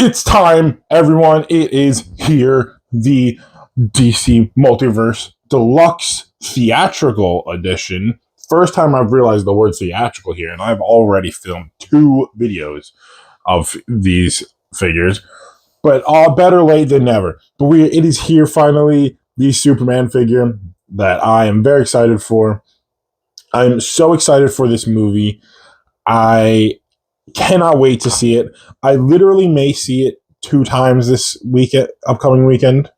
It's time, everyone. It is here. The DC Multiverse Deluxe Theatrical Edition. First time I've realized the word theatrical here, and I've already filmed 2 videos of these figures. But all better late than never. But it is here finally, the Superman figure that I am very excited for. I'm so excited for this movie. I cannot wait to see it. I literally may see it 2 times this upcoming weekend.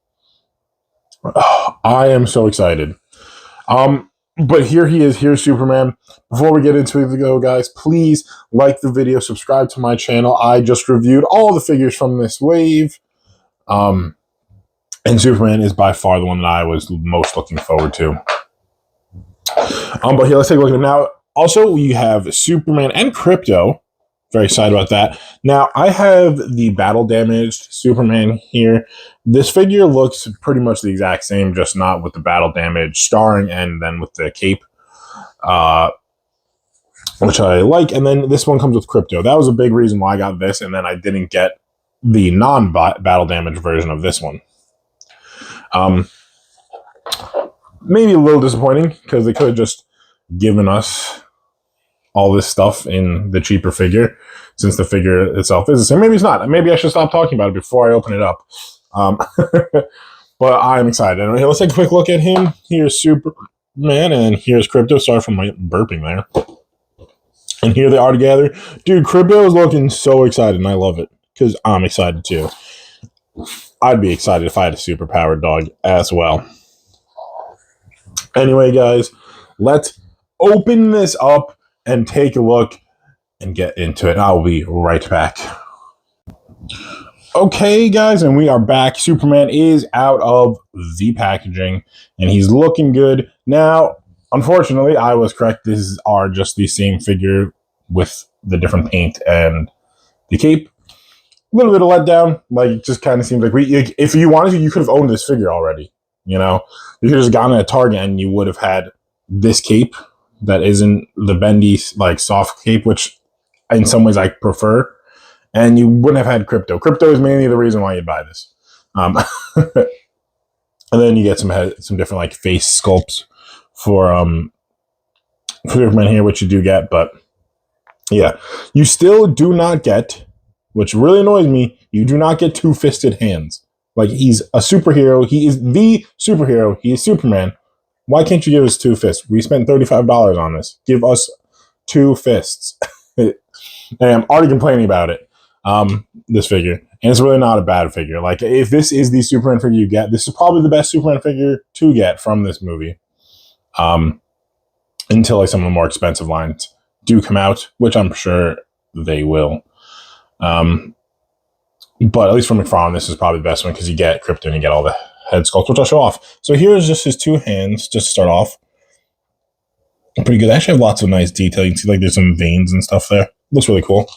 I am so excited. But here he is. Here's Superman. Before we get into it, though, guys, please like the video, subscribe to my channel. I just reviewed all the figures from this wave. And Superman is by far the one that I was most looking forward to. But here, let's take a look at him now. Also, we have Superman and Krypto. Very excited about that. Now, I have the battle damaged Superman here. This figure looks pretty much the exact same, just not with the battle damage starring and then with the cape, which I like. And then this one comes with Krypto. That was a big reason why I got this, and then I didn't get the non-battle damage version of this one. Maybe a little disappointing because they could have just given us all this stuff in the cheaper figure, since the figure itself is the same. Maybe it's not. Maybe I should stop talking about it before I open it up. But I'm excited. Anyway, let's take a quick look at him. Here's Superman, and here's Krypto. Sorry for my burping there. And here they are together. Dude, Krypto is looking so excited, and I love it, because I'm excited too. I'd be excited if I had a superpowered dog as well. Anyway, guys, let's open this up and take a look and get into it. I'll be right back. Okay, guys, and we are back. Superman is out of the packaging, and he's looking good. Now, unfortunately, I was correct. These are just the same figure with the different paint and the cape. A little bit of letdown. Like, it just kind of seems like if you wanted to, you could have owned this figure already. You know, you could have just gone to Target and you would have had this cape that isn't the bendy, like, soft cape, which in some ways I prefer. And you wouldn't have had Krypto. Krypto is mainly the reason why you'd buy this. And then you get some different, like, face sculpts for Superman here, which you do get. But yeah, you still do not get, which really annoys me, you do not get 2-fisted hands. Like, he's a superhero. He is the superhero. He is Superman. Why can't you give us 2 fists? We spent $35 on this. Give us 2 fists. And I'm already complaining about it. This figure. And it's really not a bad figure. Like, if this is the Superman figure you get, this is probably the best Superman figure to get from this movie. Until, like, some of the more expensive lines do come out, which I'm sure they will. But at least from McFarlane, this is probably the best one because you get Krypto and you get all the head sculpts, which I'll show off. So here's just his 2 hands, just to start off. Pretty good. They actually have lots of nice detail. You can see, like, there's some veins and stuff there. Looks really cool.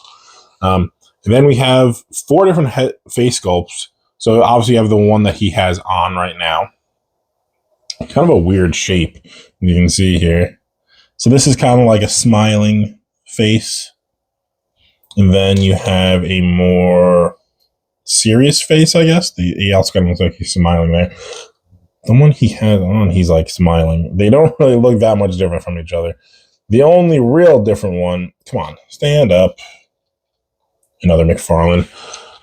And then we have 4 different face sculpts. So obviously you have the one that he has on right now. Kind of a weird shape, you can see here. So this is kind of like a smiling face. And then you have a more serious face, I guess. He also kind of looks like he's smiling there. The one he has on, he's, like, smiling. They don't really look that much different from each other. The only real different one, come on, stand up. Another McFarlane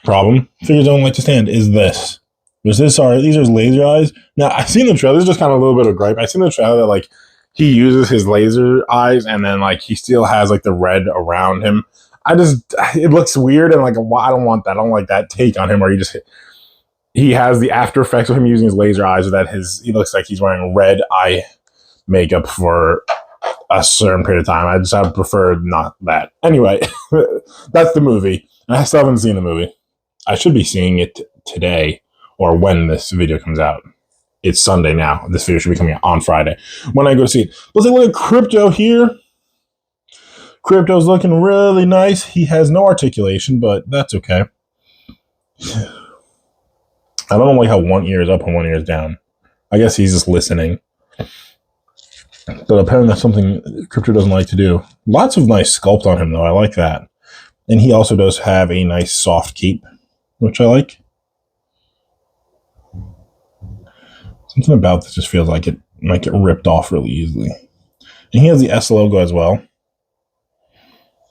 problem. Figures don't like to stand, is this. These are laser eyes. Now, I've seen the trailer. This is just kind of a little bit of gripe. I've seen the trailer that, like, he uses his laser eyes and then, like, he still has, like, the red around him. It looks weird, and, like, I don't want that. I don't like that take on him where he has the after effects of him using his laser eyes, or that he looks like he's wearing red eye makeup for a certain period of time. I prefer not that. Anyway, that's the movie. And I still haven't seen the movie. I should be seeing it today, or when this video comes out. It's Sunday now. This video should be coming out on Friday when I go see it. Let's take a look at Krypto here. Krypto's looking really nice. He has no articulation, but that's okay. I don't like how one ear is up and one ear is down. I guess he's just listening. But apparently that's something Krypto doesn't like to do. Lots of nice sculpt on him, though. I like that. And he also does have a nice soft cape. which I like. Something about this just feels like it might get ripped off really easily. And he has the S logo as well,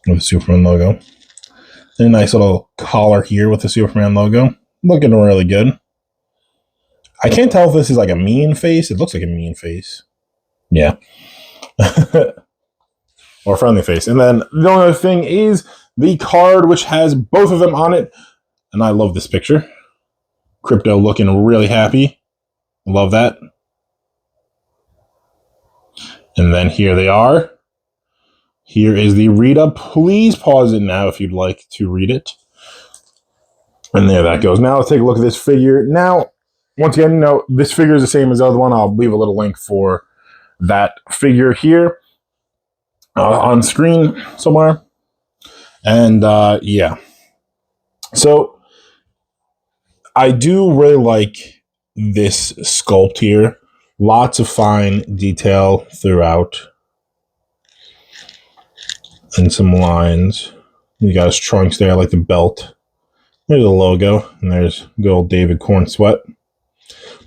with the Superman logo. And a nice little collar here with the Superman logo. Looking really good. I can't tell if this is like a mean face. It looks like a mean face. Yeah. Or friendly face. And then the only other thing is the card, which has both of them on it. And I love this picture. Krypto looking really happy. Love that. And then here they are. Here is the read-up. Please pause it now if you'd like to read it. And there that goes. Now let's take a look at this figure. Now, once again, you know, this figure is the same as the other one. I'll leave a little link for that figure here on screen somewhere. And yeah. So I do really like this sculpt here. Lots of fine detail throughout. And some lines. You got his trunks there, like the belt. There's the logo, and there's good old David Corn Sweat.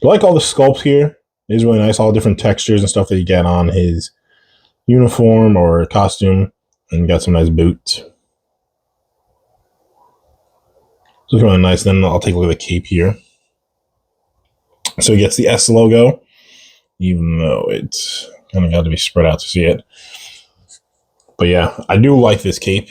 But I like all the sculpts here. It is really nice, all the different textures and stuff that you get on his uniform or costume. And you got some nice boots. Looks really nice. Then I'll take a look at the cape here. So he gets the S logo, even though it's kind of got to be spread out to see it. But yeah, I do like this cape.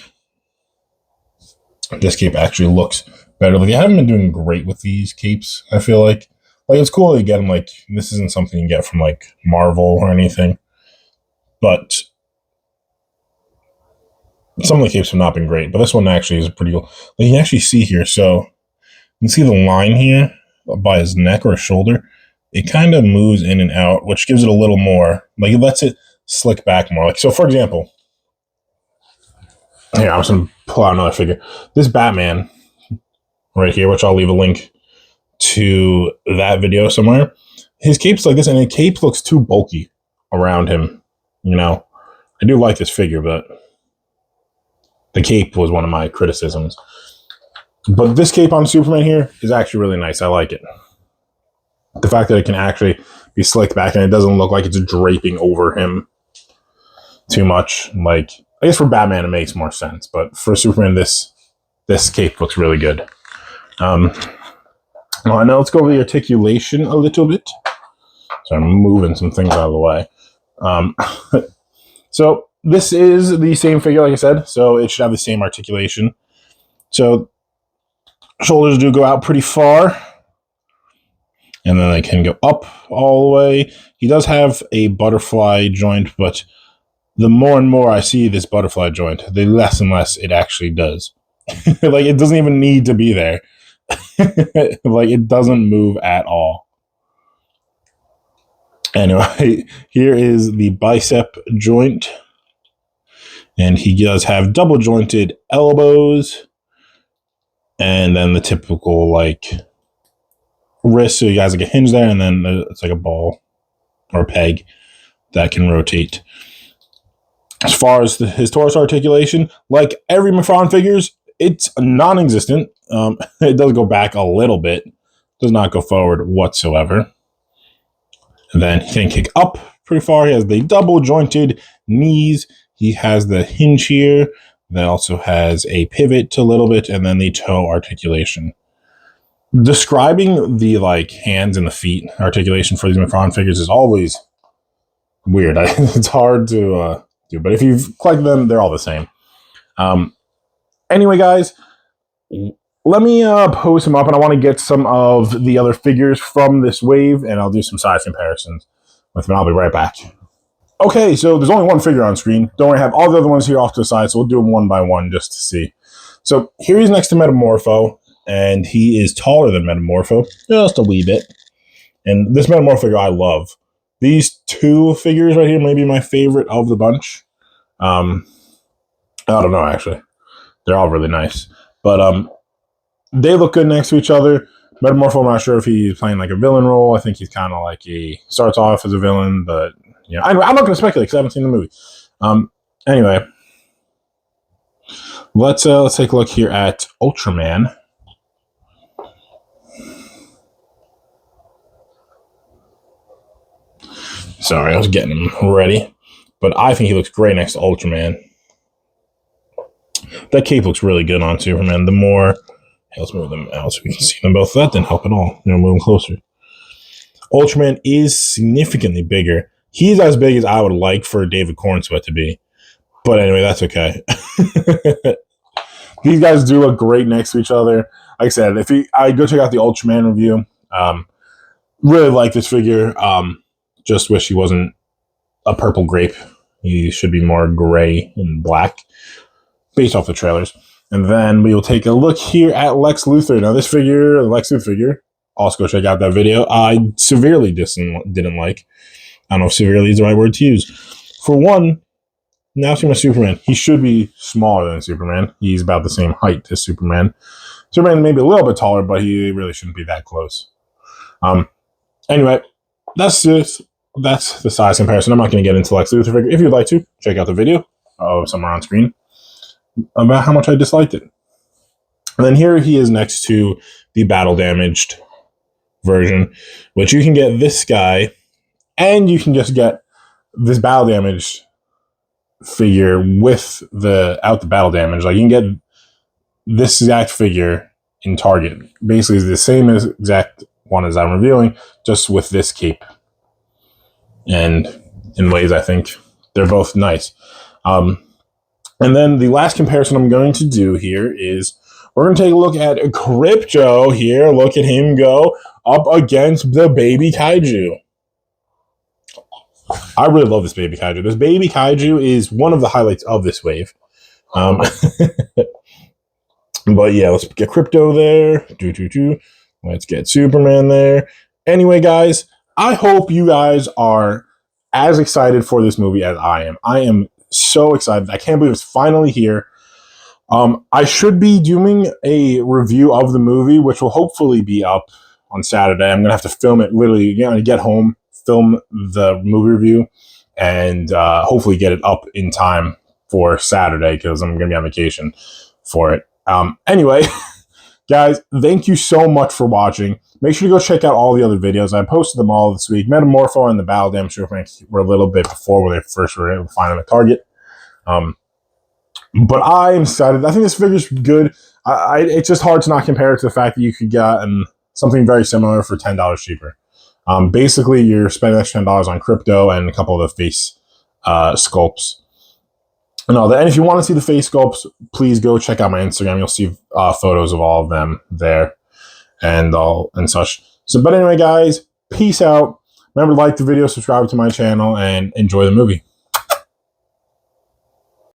This cape actually looks better. Like, I haven't been doing great with these capes, I feel like. Like, it's cool to get them. Like, this isn't something you get from, like, Marvel or anything. But some of the capes have not been great. But this one actually is pretty cool. Like, you can actually see here. So, you can see the line here by his neck or his shoulder. It kind of moves in and out, which gives it a little more. Like, it lets it slick back more. Like, so, for example, here, I'm just going to pull out another figure. This Batman right here, which I'll leave a link to that video somewhere. His cape's like this, and the cape looks too bulky around him. You know, I do like this figure, but the cape was one of my criticisms. But this cape on Superman here is actually really nice. I like it. The fact that it can actually be slicked back and it doesn't look like it's draping over him too much. Like, I guess for Batman it makes more sense, but for Superman, this cape looks really good. Well, now let's go over the articulation a little bit. So I'm moving some things out of the way. So this is the same figure, like I said, so it should have the same articulation. So shoulders do go out pretty far, and then they can go up all the way. He does have a butterfly joint, but the more and more I see this butterfly joint, the less and less it actually does. Like, it doesn't even need to be there. Like, it doesn't move at all. Anyway, here is the bicep joint. And he does have double jointed elbows. And then the typical, like, wrist. So you guys like a hinge there, and then it's like a ball or a peg that can rotate. As far as his torso articulation, like every Mafron figures, it's non-existent. It does go back a little bit. Does not go forward whatsoever. And then he can kick up pretty far. He has the double jointed knees. He has the hinge here. That also has a pivot a little bit, and then the toe articulation. Describing the like hands and the feet articulation for these Mafron figures is always weird. It's hard to do, but if you've collected them, they're all the same. Anyway, guys, let me post them up, and I want to get some of the other figures from this wave, and I'll do some size comparisons with them. I'll be right back. Okay, so there's only one figure on screen. Don't worry, I have all the other ones here off to the side, so we'll do them one by one just to see. So here he's next to Metamorpho, and he is taller than Metamorpho, just a wee bit. And this Metamorpho figure I love. These two figures right here may be my favorite of the bunch. I don't know, actually. They're all really nice. But they look good next to each other. Metamorpho, I'm not sure if he's playing like a villain role. I think he's kind of like starts off as a villain, but you know, I'm not going to speculate because I haven't seen the movie. Anyway, let's take a look here at Ultraman. Sorry, I was getting him ready. But I think he looks great next to Ultraman. That cape looks really good on Superman. The more... Hey, let's move them out so we can see them both. That didn't help at all. Move them closer. Ultraman is significantly bigger. He's as big as I would like for David Cornsweet to be. But anyway, that's okay. These guys do look great next to each other. Like I said, I go check out the Ultraman review. Really like this figure. Just wish he wasn't a purple grape. He should be more gray and black, based off the trailers. And then we will take a look here at Lex Luthor. Now, this figure, the Lex Luthor figure, also go check out that video. I severely didn't like. I don't know if severely is the right word to use. For one, now seeing Superman, he should be smaller than Superman. He's about the same height as Superman. Superman may be a little bit taller, but he really shouldn't be that close. Anyway, that's the size comparison. I'm not going to get into Lex Luthor figure. If you'd like to, check out the video somewhere on screen about how much I disliked it. And then here he is next to the battle damaged version, which you can get this guy, and you can just get this battle damaged figure without the battle damage. Like, you can get this exact figure in Target. Basically, it's the same exact one as I'm reviewing, just with this cape. And in ways, I think they're both nice. And then the last comparison I'm going to do here is we're going to take a look at Krypto here. Look at him go up against the baby kaiju. I really love this baby kaiju. This baby kaiju is one of the highlights of this wave. But yeah, let's get Krypto there. Let's get Superman there. Anyway, guys, I hope you guys are as excited for this movie as I am. I am so excited. I can't believe it's finally here. I should be doing a review of the movie, which will hopefully be up on Saturday. I'm going to have to film it literally, get home, film the movie review, and hopefully get it up in time for Saturday because I'm going to be on vacation for it. Anyway, guys, thank you so much for watching. Make sure to go check out all the other videos. I posted them all this week. Metamorpho and the Battle Damage were a little bit before when they first were able to find them at Target. But I'm excited. I think this figure's good. It's just hard to not compare it to the fact that you could get something very similar for $10 cheaper. Basically, you're spending extra $10 on Krypto and a couple of the face sculpts. And all that. And if you want to see the face sculpts, please go check out my Instagram. You'll see photos of all of them there and such. So, but anyway, guys, peace out. Remember to like the video, subscribe to my channel, and enjoy the movie.